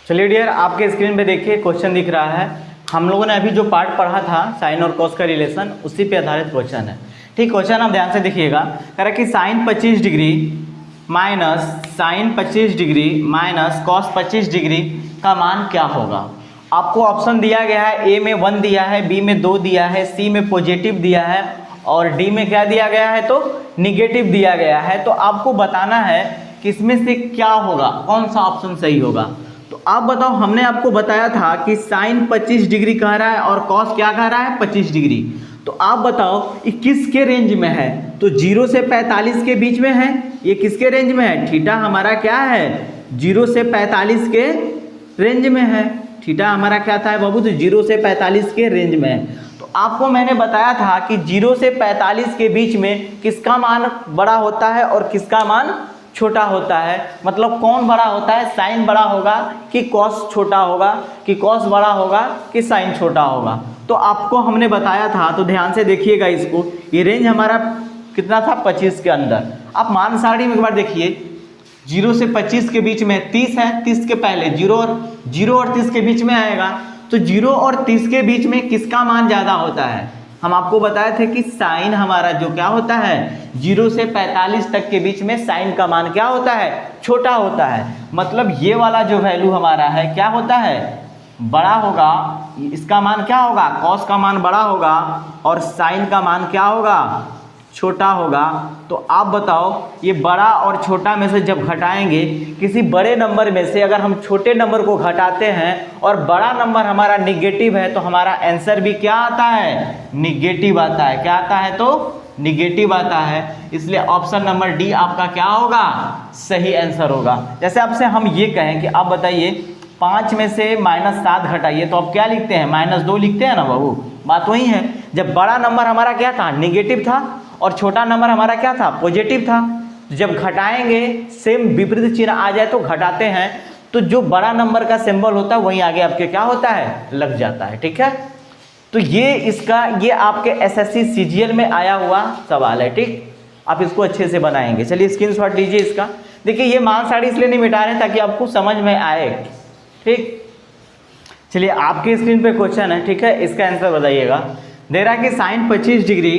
चलिए डियर, आपके स्क्रीन पे देखिए क्वेश्चन दिख रहा है। हम लोगों ने अभी जो पार्ट पढ़ा था साइन और कॉस का रिलेशन, उसी पे आधारित क्वेश्चन है। ठीक, क्वेश्चन आप ध्यान से देखिएगा। कह रहा है कि sine 25 degree minus cos 25 degree का मान क्या होगा। आपको ऑप्शन दिया गया है, ए में 1 दिया है, बी में 2 दिया है, सी में पॉजिटिव दिया है और डी में क्या दिया गया है तो निगेटिव दिया गया है। तो आपको बताना है कि इसमें से क्या होगा, कौन सा ऑप्शन सही होगा। तो आप बताओ, हमने आपको बताया था कि साइन 25 डिग्री कह रहा है और कॉस क्या कह रहा है 25 डिग्री। तो आप बताओ ये किसके रेंज में है। तो 0 से 45 के बीच में है। ये किसके रेंज में है, थीटा हमारा क्या है 0 से 45 के रेंज में है। थीटा हमारा क्या था बाबू, तो 0 से 45 के रेंज में है। तो आपको मैंने बताया था कि 0 से 45 के बीच में किसका मान बड़ा होता है और किसका मान छोटा होता है। मतलब कौन बड़ा होता है, साइन बड़ा होगा कि कॉस छोटा होगा, कि कॉस बड़ा होगा कि साइन छोटा होगा। तो आपको हमने बताया था, तो ध्यान से देखिएगा इसको। ये रेंज हमारा कितना था 25 के अंदर। आप मान सारणी में एक बार देखिए, 0 से 25 के बीच में 30 है, 30 के पहले 0 और 30 के बीच में आएगा। तो 0 और 30 के बीच में किसका मान ज़्यादा होता है। हम आपको बताए थे कि साइन हमारा जो क्या होता है 0 से 45 तक के बीच में साइन का मान क्या होता है, छोटा होता है। मतलब ये वाला जो वैल्यू हमारा है क्या होता है, बड़ा होगा। इसका मान क्या होगा, कॉस का मान बड़ा होगा और साइन का मान क्या होगा, छोटा होगा। तो आप बताओ, ये बड़ा और छोटा में से जब घटाएंगे, किसी बड़े नंबर में से अगर हम छोटे नंबर को घटाते हैं और बड़ा नंबर हमारा निगेटिव है, तो हमारा आंसर भी क्या आता है, निगेटिव आता है। क्या आता है, तो निगेटिव आता है। इसलिए ऑप्शन नंबर डी आपका क्या होगा, सही आंसर होगा। जैसे आपसे हम ये कहें कि आप बताइए 5 में से -7 घटाइए, तो आप क्या लिखते हैं, -2 लिखते हैं ना बाबू। बात वही है, जब बड़ा नंबर हमारा क्या था, निगेटिव था और छोटा नंबर हमारा क्या था, पॉजिटिव था। जब घटाएंगे सेम विपरीत चिन्ह आ जाए तो घटाते हैं, तो जो बड़ा नंबर का सिंबल होता है वहीं आगे आपके क्या होता है, लग जाता है। ठीक है, तो ये आपके एसएससी सीजीएल में आया हुआ सवाल है। ठीक, आप इसको अच्छे से बनाएंगे। चलिए स्क्रीनशॉट लीजिए इसका। देखिए ये मान साड़ी इसलिए नहीं मिटा रहे ताकि आपको समझ में आए। ठीक, चलिए आपके स्क्रीन पे क्वेश्चन है। ठीक है, इसका आंसर बताइएगा। दे रहा है कि sine 25 degree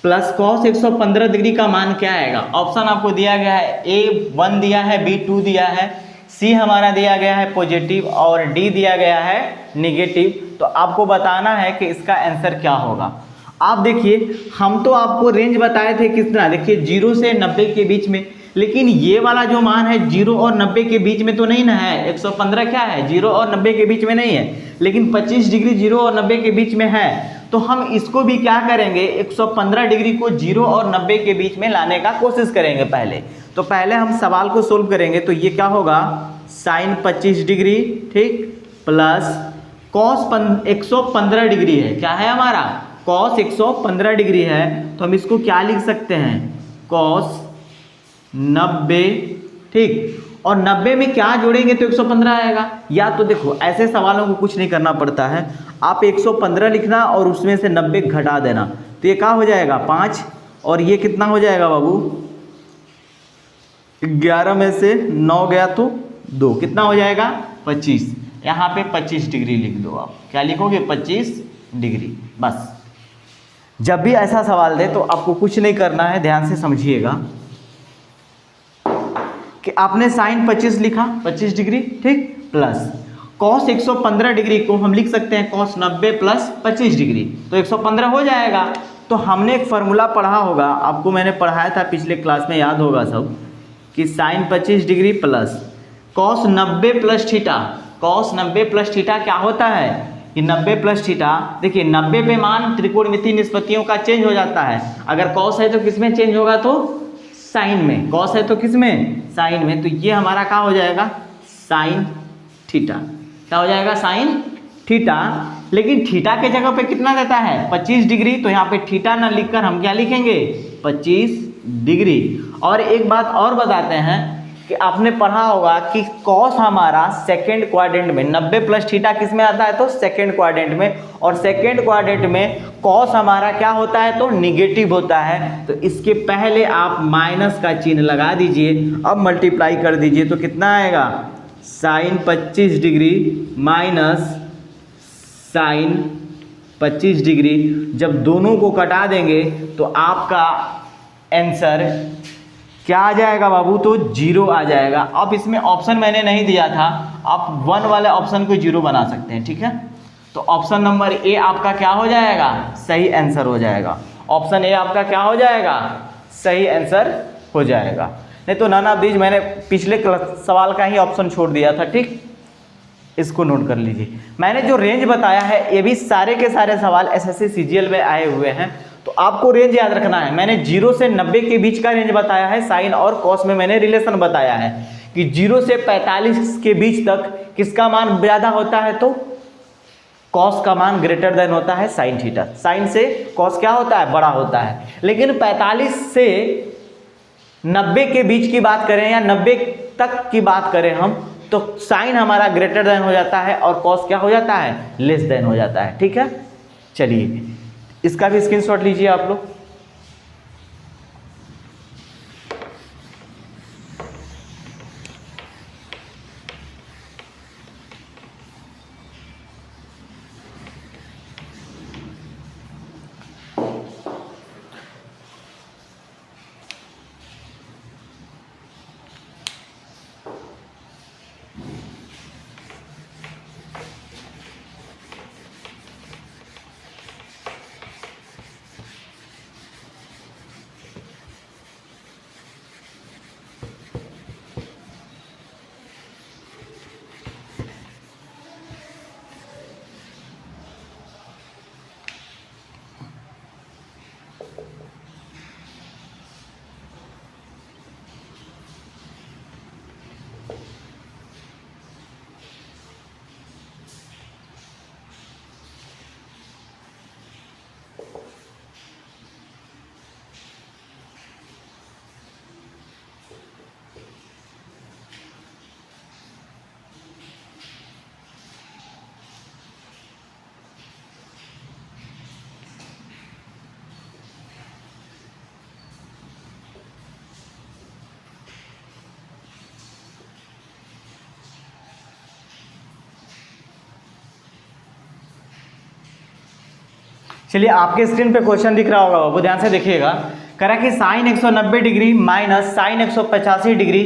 plus cos 115 degree का मान क्या आएगा। ऑप्शन आपको दिया गया है, ए 1 दिया है, बी 2 दिया है, सी हमारा दिया गया है पॉजिटिव और डी दिया गया है निगेटिव। तो आपको बताना है कि इसका आंसर क्या होगा। आप देखिए, हम तो आपको रेंज बताए थे कितना, देखिए 0 से 90 के बीच में, लेकिन ये वाला जो मान है 0 और 90 के बीच में तो नहीं ना है। 115 क्या है, 0 और 90 के बीच में नहीं है, लेकिन 25 डिग्री 0 और 90 के बीच में है। तो हम इसको भी क्या करेंगे, 115 डिग्री को 0 और 90 के बीच में लाने का कोशिश करेंगे पहले। तो पहले हम सवाल को सोल्व करेंगे। तो ये क्या होगा, साइन 25 डिग्री ठीक प्लस कॉस 115 डिग्री है। क्या है हमारा, कॉस 115 डिग्री है। तो हम इसको क्या लिख सकते हैं, कॉस 90 ठीक, और 90 में क्या जोड़ेंगे तो 115 आएगा। या तो देखो, ऐसे सवालों को कुछ नहीं करना पड़ता है, आप 115 लिखना और उसमें से 90 घटा देना। तो ये क्या हो जाएगा 5, और ये कितना हो जाएगा बाबू, 11 में से 9 गया तो 2, कितना हो जाएगा 25। यहाँ पे 25 डिग्री लिख दो। आप क्या लिखोगे, 25 डिग्री। बस, जब भी ऐसा सवाल दे तो आपको कुछ नहीं करना है, ध्यान से समझिएगा कि आपने साइन 25 लिखा 25 डिग्री ठीक, प्लस कॉस 115 डिग्री को हम लिख सकते हैं कॉस 90 प्लस 25 डिग्री, तो 115 हो जाएगा। तो हमने एक फार्मूला पढ़ा होगा, आपको मैंने पढ़ाया था पिछले क्लास में, याद होगा सब, कि sine 25 degree plus cos 90 plus theta. Cos 90 plus theta क्या होता है, कि 90 प्लस थीटा। देखिए 90 पे मान त्रिकोणमितीय निष्पत्तियों का चेंज हो जाता है। अगर कॉस है तो किस में चेंज होगा, तो साइन में। कॉस है तो किस में, साइन में। तो ये हमारा क्या हो जाएगा, साइन थीटा। क्या हो जाएगा, साइन थीटा। लेकिन थीटा के जगह पे कितना देता है 25 डिग्री, तो यहाँ पे थीटा ना लिखकर हम क्या लिखेंगे 25 डिग्री। और एक बात और बताते हैं कि आपने पढ़ा होगा कि कॉस हमारा सेकेंड क्वाड्रेंट में, 90 प्लस थीटा किस में आता है, तो सेकेंड क्वाड्रेंट में। और सेकेंड क्वाड्रेंट में कॉस हमारा क्या होता है, तो निगेटिव होता है। तो इसके पहले आप माइनस का चिन्ह लगा दीजिए, अब मल्टीप्लाई कर दीजिए तो कितना आएगा, sine 25 degree minus sine 25 degree, जब दोनों को कटा देंगे तो आपका आंसर क्या आ जाएगा बाबू, तो 0 आ जाएगा। अब इसमें ऑप्शन मैंने नहीं दिया था, आप 1 वाले ऑप्शन को 0 बना सकते हैं, ठीक है। तो ऑप्शन नंबर ए आपका क्या हो जाएगा, सही आंसर हो जाएगा। ऑप्शन ए आपका क्या हो जाएगा, सही आंसर हो जाएगा। नहीं तो नन ऑफ दीज, मैंने पिछले सवाल का ही ऑप्शन छोड़ दिया था, ठीक। इसको नोट कर लीजिए। मैंने जो रेंज बताया है ये भी सारे के सारे सवाल एसएससी सीजीएल में आए हुए हैं, तो आपको रेंज याद रखना है। मैंने 0 से 90 के बीच का रेंज बताया है, साइन और कॉस में मैंने रिलेशन बताया है कि 0 से 45 के बीच तक किसका मान ज़्यादा होता है, तो कॉस का मान ग्रेटर देन होता है साइन थीटा। साइन से कॉस क्या होता है, बड़ा होता है। लेकिन 45 से 90 के बीच की बात करें या 90 तक की बात करें हम, तो साइन हमारा ग्रेटर देन हो जाता है और कॉस क्या हो जाता है, लेस देन हो जाता है, ठीक है। चलिए इसका भी स्क्रीनशॉट लीजिए आप लोग। चलिए आपके स्क्रीन पे क्वेश्चन दिख रहा होगा, वो ध्यान से देखिएगा। करा कि sine 190 degree minus sine 185 degree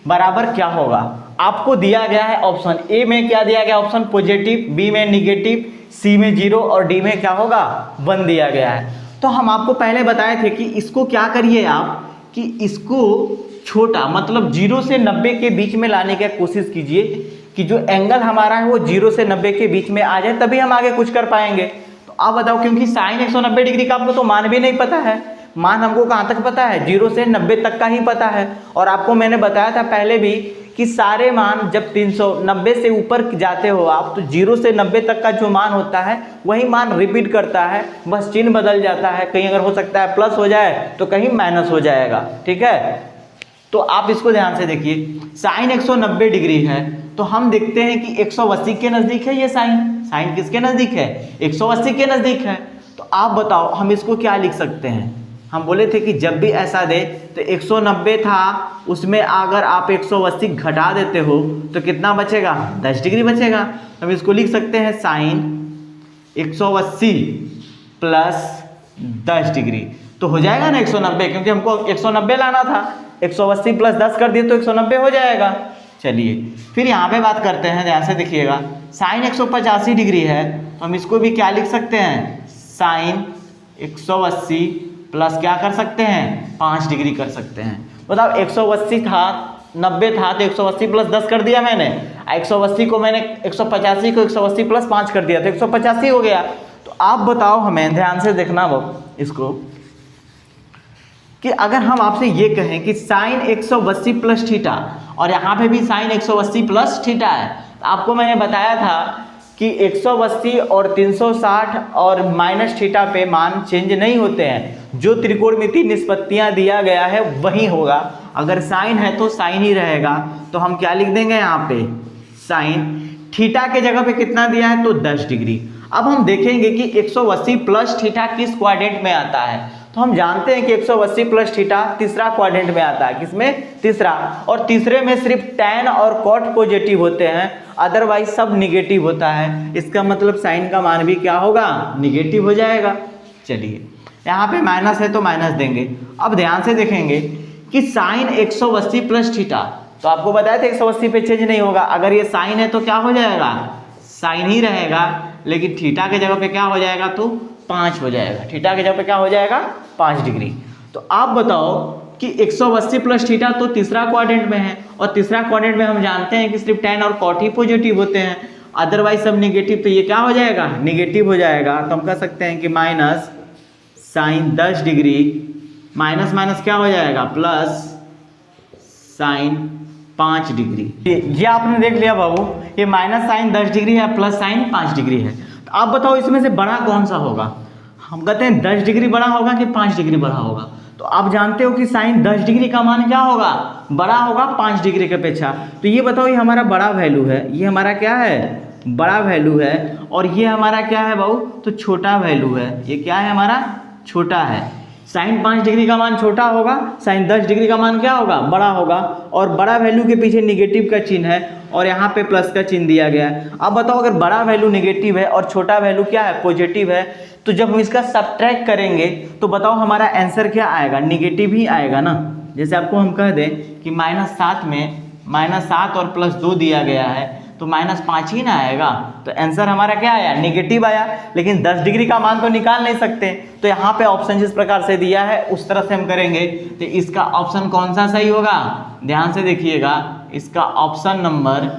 बराबर क्या होगा। आपको दिया गया है ऑप्शन ए में क्या दिया गया, ऑप्शन पॉजिटिव, बी में निगेटिव, सी में 0 और डी में क्या होगा 1 दिया गया है। तो हम आपको पहले बताए थे कि इसको क्या करिए आप, कि इसको छोटा मतलब 0 से 90 के बीच में लाने की कोशिश कीजिए कि जो एंगल हमारा है वो 0 से 90 के बीच में आ जाए, तभी हम आगे कुछ कर पाएंगे। आप बताओ, क्योंकि साइन 190 डिग्री का आपको तो मान भी नहीं पता है, मान हमको कहाँ तक पता है, 0 से 90 तक का ही पता है। और आपको मैंने बताया था पहले भी कि सारे मान जब 390 से ऊपर जाते हो आप, तो 0 से 90 तक का जो मान होता है वही मान रिपीट करता है, बस चिन्ह बदल जाता है। कहीं अगर हो सकता है प्लस हो जाए तो कहीं माइनस हो जाएगा, ठीक है। तो आप इसको ध्यान से देखिए, साइन 190 डिग्री है तो हम देखते हैं कि 180 के नज़दीक है ये साइन। साइन किसके नज़दीक है, 180 के नज़दीक है। तो आप बताओ हम इसको क्या लिख सकते हैं। हम बोले थे कि जब भी ऐसा दे तो 190 था, उसमें अगर आप 180 घटा देते हो तो कितना बचेगा, 10 डिग्री बचेगा। हम इसको लिख सकते हैं साइन 180 प्लस 10 डिग्री, तो हो जाएगा ना 190, क्योंकि हमको 190 लाना था। 180 प्लस 10 कर दिए तो 190 हो जाएगा। चलिए फिर यहाँ पे बात करते हैं, ध्यान से देखिएगा। साइन 185 डिग्री है तो हम इसको भी क्या लिख सकते हैं, साइन 180 प्लस क्या कर सकते हैं, 5 डिग्री कर सकते हैं। बताओ 180 था, 90 था तो 180 प्लस 10 कर दिया मैंने, 180 को मैंने 185 को 180 प्लस 5 कर दिया तो 185 हो गया। तो आप बताओ हमें, ध्यान से देखना वो इसको, कि अगर हम आपसे ये कहें कि साइन 180 प्लस थीटा और यहाँ पे भी साइन 180 प्लस थीटा है, तो आपको मैंने बताया था कि 180 और 360 और माइनस थीटा पे मान चेंज नहीं होते हैं। जो त्रिकोणमितीय निष्पत्तियाँ दिया गया है वही होगा। अगर साइन है तो साइन ही रहेगा, तो हम क्या लिख देंगे यहाँ पे, साइन थीटा के जगह पे कितना दिया है, तो 10 डिग्री। अब हम देखेंगे कि 180 प्लस थीटा किस क्वाड्रेंट में आता है। तो हम जानते हैं कि 180 प्लस थीटा तीसरा क्वाड्रेंट में आता है, किसमें? तीसरा। और तीसरे में सिर्फ tan और cot पॉजिटिव होते हैं, अदरवाइज सब निगेटिव होता है। इसका मतलब साइन का मान भी क्या होगा? निगेटिव हो जाएगा। चलिए यहाँ पे माइनस है तो माइनस देंगे। अब ध्यान से देखेंगे कि साइन 180 प्लस थीटा, तो आपको बताया था 180 पे चेंज नहीं होगा। अगर ये साइन है तो क्या हो जाएगा? साइन ही रहेगा, लेकिन थीटा के जगह पे क्या हो जाएगा? तो 5 हो जाएगा। थीटा के जगह पे क्या हो जाएगा? 5 डिग्री। तो आप बताओ कि 180 प्लस थीटा तो तीसरा क्वाड्रेंट में है, और तीसरा क्वाड्रेंट में हम जानते हैं कि सिर्फ tan और cot ही पॉजिटिव होते हैं, अदरवाइज सब निगेटिव। तो ये क्या हो जाएगा? निगेटिव हो जाएगा। तो हम कह सकते हैं कि minus sine 10 degree minus minus क्या हो जाएगा? Plus sine 5 degree. ये आपने देख लिया बाबू, ये माइनस साइन 10 डिग्री है, प्लस साइन 5 डिग्री है। तो आप बताओ इसमें से बड़ा कौन सा होगा? हम कहते हैं 10 डिग्री बड़ा होगा कि 5 डिग्री बड़ा होगा। तो आप जानते हो कि साइन 10 डिग्री का मान क्या होगा? बड़ा होगा 5 डिग्री के अपेक्षा। तो ये बताओ, ये हमारा बड़ा वैल्यू है, ये हमारा क्या है? बड़ा वैल्यू है। और ये हमारा क्या है बाबू? तो छोटा वैल्यू है। ये क्या है हमारा? छोटा है। साइन 5 डिग्री का मान छोटा होगा, साइन 10 डिग्री का मान क्या होगा? बड़ा होगा। और बड़ा वैल्यू के पीछे निगेटिव का चिन्ह है, और यहाँ पे प्लस का चिन्ह दिया गया है। अब बताओ, अगर बड़ा वैल्यू नेगेटिव है और छोटा वैल्यू क्या है? पॉजिटिव है, तो जब हम इसका सब्ट्रैक्ट करेंगे तो बताओ हमारा आंसर क्या आएगा? निगेटिव ही आएगा ना। जैसे आपको हम कह दें कि -7 में -7 और +2 दिया गया है, तो -5 ही ना आएगा। तो आंसर हमारा क्या आया? निगेटिव आया। लेकिन 10 डिग्री का मान तो निकाल नहीं सकते, तो यहाँ पे ऑप्शन जिस प्रकार से दिया है उस तरह से हम करेंगे। तो इसका ऑप्शन कौन सा सही होगा? ध्यान से देखिएगा, इसका ऑप्शन नंबर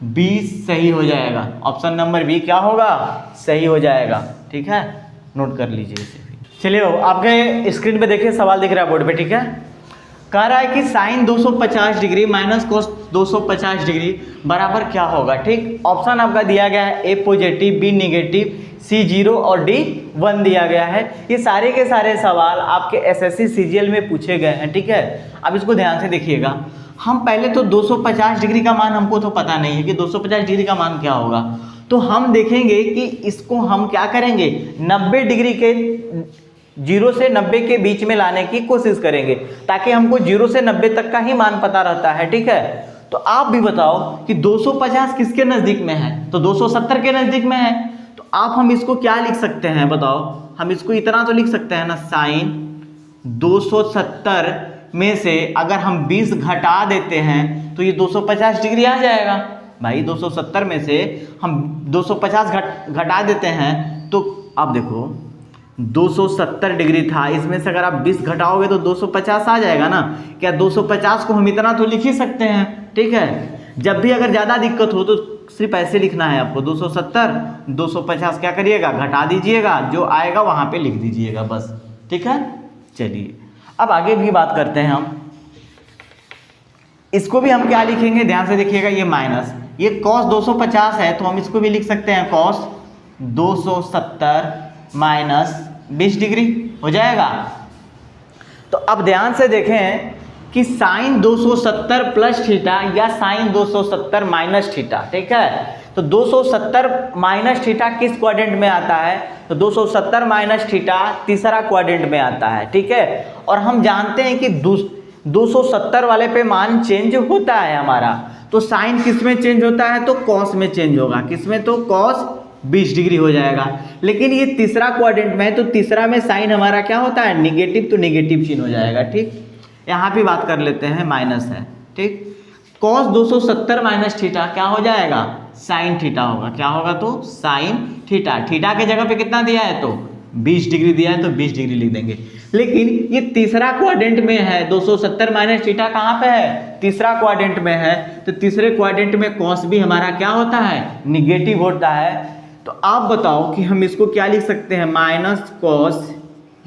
बी सही हो जाएगा। ऑप्शन नंबर बी क्या होगा? सही हो जाएगा। ठीक है, नोट कर लीजिए इसे। चलिए आपके स्क्रीन पे देखिए, सवाल दिख रहा है बोर्ड पे। ठीक है, कह रहा है कि sine 250 degree minus cos 250 degree बराबर क्या होगा। ठीक, ऑप्शन आपका दिया गया है A positive, B negative, C 0 और डी 1 दिया गया है। ये सारे के सारे सवाल आपके एसएससी सीजीएल में पूछे गए हैं। ठीक है, अब इसको ध्यान से देखिएगा। हम पहले तो 250 डिग्री का मान हमको तो पता नहीं है कि 250 डिग्री का मान क्या होगा। तो हम देखेंगे कि इसको हम क्या करेंगे? 90 डिग्री के 0 से 90 के बीच में लाने की कोशिश करेंगे, ताकि हमको 0 से 90 तक का ही मान पता रहता है। ठीक है, तो आप भी बताओ कि 250 किसके नज़दीक में है? तो 270 के नज़दीक में है। तो आप हम इसको क्या लिख सकते हैं बताओ? हम इसको इतना तो लिख सकते हैं ना, साइन 270 में से अगर हम 20 घटा देते हैं तो ये 250 डिग्री आ जाएगा। भाई 270 में से हम 250 घटा देते हैं, तो अब देखो 270 डिग्री था, इसमें से अगर आप 20 घटाओगे तो 250 आ जाएगा ना। क्या 250 को हम इतना तो लिख ही सकते हैं। ठीक है, जब भी अगर ज़्यादा दिक्कत हो तो सिर्फ ऐसे लिखना है आपको, 270 250 क्या करिएगा? घटा दीजिएगा, जो आएगा वहाँ पे लिख दीजिएगा बस। ठीक है, चलिए अब आगे भी बात करते हैं हम। इसको भी हम क्या लिखेंगे? ध्यान से देखिएगा, ये माइनस, ये cos 250 है, तो हम इसको भी लिख सकते हैं cos 270 माइनस 20 डिग्री हो जाएगा। तो अब ध्यान से देखें कि साइन 270 प्लस थीटा या साइन 270 माइनस थीटा। ठीक है, तो 270 माइनस थीटा किस क्वाड्रेंट में आता है? तो 270 माइनस थीटा तीसरा क्वाड्रेंट में आता है। ठीक है, और हम जानते हैं कि 270 वाले पे मान चेंज होता है हमारा। तो साइन किस में चेंज होता है? तो कॉस में चेंज होगा। किस में? तो कॉस 20 डिग्री हो जाएगा। लेकिन ये तीसरा क्वाड्रेंट में है, तो तीसरा में साइन हमारा क्या होता है? निगेटिव, तो निगेटिव चिन्ह हो जाएगा। ठीक, यहाँ भी बात कर लेते हैं, माइनस है। ठीक, कॉस 270 माइनस थीटा क्या हो जाएगा? साइन थीटा होगा। क्या होगा? तो साइन थीटा। थीटा के जगह पे कितना दिया है? तो 20 डिग्री दिया है, तो 20 डिग्री लिख देंगे। लेकिन ये तीसरा क्वाड्रेंट में है, 270 माइनस थीटा कहाँ पे है? तीसरा क्वाड्रेंट में है। तो तीसरे क्वाड्रेंट में कॉस भी हमारा क्या होता है? निगेटिव होता है। तो आप बताओ कि हम इसको क्या लिख सकते हैं? Minus cos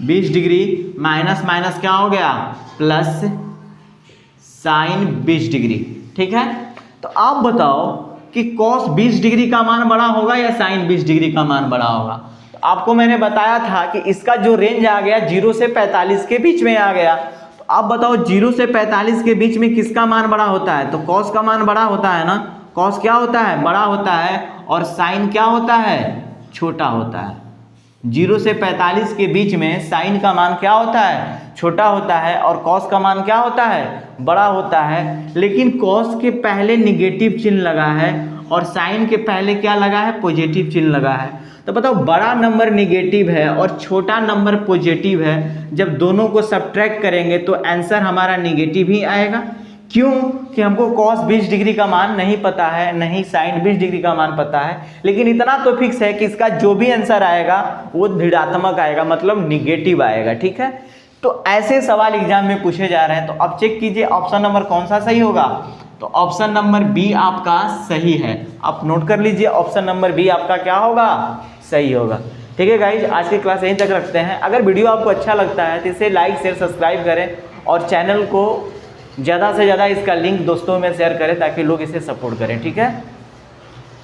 20 degree minus minus क्या हो गया? Plus sign 20 degree. ठीक है, तो आप बताओ कि cos 20 डिग्री का मान बड़ा होगा या साइन 20 डिग्री का मान बड़ा होगा? तो आपको मैंने बताया था कि इसका जो रेंज आ गया 0 से 45 के बीच में आ गया। तो आप बताओ 0 से 45 के बीच में किसका मान बड़ा होता है? तो cos का मान बड़ा होता है ना। cos क्या होता है? बड़ा होता है। और साइन क्या होता है? छोटा होता है। 0 से 45 के बीच में साइन का मान क्या होता है, छोटा होता है, और कॉस का मान क्या होता है, बड़ा होता है। लेकिन कॉस के पहले निगेटिव चिन्ह लगा है और साइन के पहले क्या लगा है, पॉजिटिव चिन्ह लगा है। तो बताओ बड़ा नंबर निगेटिव है और छोटा नंबर पॉजिटिव है, जब दोनों को सब्ट्रैक्ट करेंगे तो आंसर हमारा निगेटिव ही आएगा। क्यों कि हमको कॉस 20 डिग्री का मान नहीं पता है, नहीं साइन 20 डिग्री का मान पता है, लेकिन इतना तो फिक्स है कि इसका जो भी आंसर आएगा वो ऋणात्मक आएगा, मतलब निगेटिव आएगा। ठीक है, तो ऐसे सवाल एग्जाम में पूछे जा रहे हैं। तो अब चेक कीजिए ऑप्शन नंबर कौन सा सही होगा। तो ऑप्शन नंबर बी आपका सही है। आप नोट कर लीजिए, ऑप्शन नंबर बी आपका क्या होगा, सही होगा। ठीक है गाइज, आज की क्लास यहीं तक रखते हैं। अगर वीडियो आपको अच्छा लगता है तो इसे लाइक शेयर सब्सक्राइब करें और चैनल को ज़्यादा से ज़्यादा इसका लिंक दोस्तों में शेयर करें ताकि लोग इसे सपोर्ट करें। ठीक है।